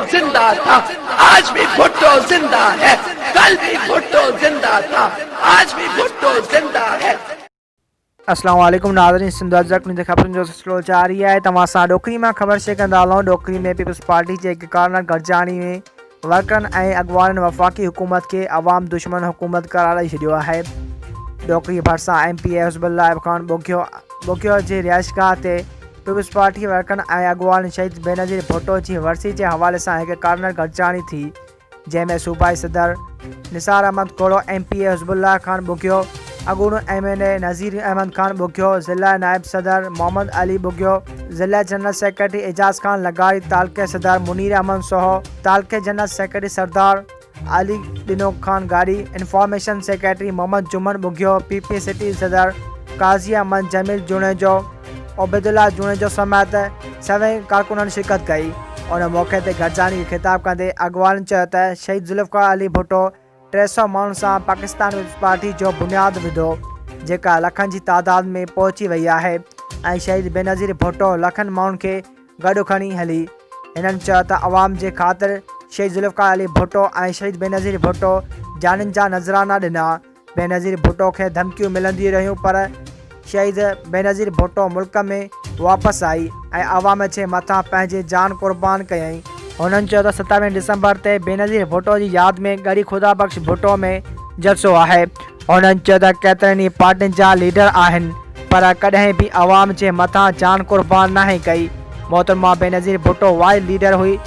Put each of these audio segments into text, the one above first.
जिंदा था, आज भी भुट्टो जिंदा है, कल भी भुट्टो जिंदा था, आज भी भुट्टो जिंदा है। अस्सलाम वालेकुम नाज़रीन, सिंध न्यूज़ ख़बरुनि जो सिलसिलो जारी है। तव्हां सां ॾोकरी मां ख़बर शेयर कंदा आहियूं। ॾोकरी में पीपल्स पार्टी जे हिकु कार्नर गॾिजाणी में वर्करनि ऐं अॻवाननि वफ़ाक़ी हुकूमत खे अवाम दुश्मन हुकूमत करार ॾेई छॾियो आहे। ॾोकरी भरिसां MPA हिज़्बुल्लाह ख़ान ॿुगियो जे रिहाइशगाह ते पीपल्स पार्टी वर्करनि ऐं अॻवान शहीद बेनज़ीर भुट्टो जी वरसी जे हवाले सां हिकु कार्नर गॾिजाणी थी, जंहिंमें सूबाई सदर निसार अहमद कोड़ो, MPA हिज़्बुल्लाह ख़ान ॿुगियो, अगून MNA नज़ीर अहमद ख़ान ॿुगियो, ज़िला नायब सदर मोहम्मद अली ॿुगियो, ज़िला जनरल सेक्रेटरी एजाज़ ख़ान लगारी, तालके सदर मुनीर अहमद सोहो, तालके general secretary Sardar Ali Dino Khan Gadhi, information secretary Mohammad Juman Bugio, PP city सदर काज़ी अहमद जमील जुणेजो, ओबेदुल्ला जुणेजो समेत सभई कारकुननि शिरकत कई। उन मौक़े ते गॾिजाणी खे ख़िताब कंदे अॻवान चयो त शहीद ज़ुल्फ़िकार अली भुट्टो 300 माण्हुनि सां पाकिस्तान पीपल्स पार्टी जो बुनियादु विधो, जेका लखनि जी तादाद में पहुची वई आहे ऐं शहीद बेनज़ीर भुट्टो लखनि माण्हुनि खे गॾु खणी हली। हिननि चयो त अवाम जे ख़ातिर शहीद ज़ुल्फ़िकार अली भुट्टो ऐं शहीद बेनज़ीर भुट्टो जानिन जा नज़राना ॾिना। बेनज़ीर भुट्टो खे धमकियूं मिलंदियूं रहियूं, पर शहीद बेनज़ीर भुट्टो मुल्क में वापसि आई ऐं अवाम जे मथां पंहिंजी जान क़ुर्बान कयईं। उन्हनि चयो त 27 डिसंबर ते बेनज़ीर भुट्टो जी यादि में गड़ी खुदा बख़्श भुट्टो में जलसो आहे। उन्हनि चयो त केतिरनि ई पार्टियुनि जा लीडर आहिनि, पर कॾहिं बि अवाम जे मथां जान क़ुर्बान नाहे कई। मोहतरमा बेनज़ीर भुट्टो वाहिद लीडर हुई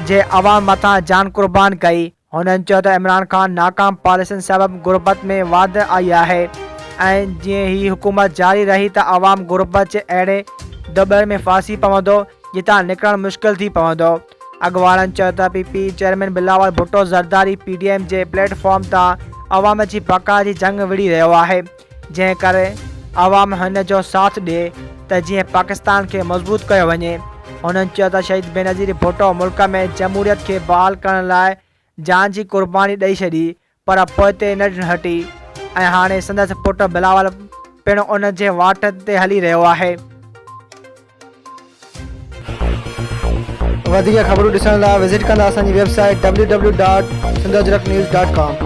जे अवाम मथां जान क़ुर्बान कई। उन्हनि चयो त इमरान ख़ान नाकाम पॉलिसियुनि सबबि गुरबत में वाधि आई आहे ऐं जीअं ही हुकूमत जारी रही त अवाम गुरबत जे अहिड़े दॿे में फासी पवंदो जितां निकिरणु मुश्किल थी पवंदो। अॻवाननि चयो त PP chairman Bilawal Bhutto Zardari PDM जे प्लेटफॉर्म तां अवाम जी बका जी जंग विड़ी रहियो आहे, जंहिं करे अवाम हिन जो साथ ॾिए त जीअं पाकिस्तान खे मज़बूत कयो वञे। उन्हनि चयो त शहीद बेनज़ीर भुट्टो मुल्क में जमहूरियत खे बहाल करण लाइ जान जी क़ुर्बानी ॾेई छॾी, पर पोइते न हटी ऐं हाणे संदसि पुटु बिलावल पिणु उन जे वाट ते हली रहियो आहे। वधीक ख़बरूं ॾिसण लाइ विज़िट कंदा असांजी वेबसाइट www.sindhajraknews.com।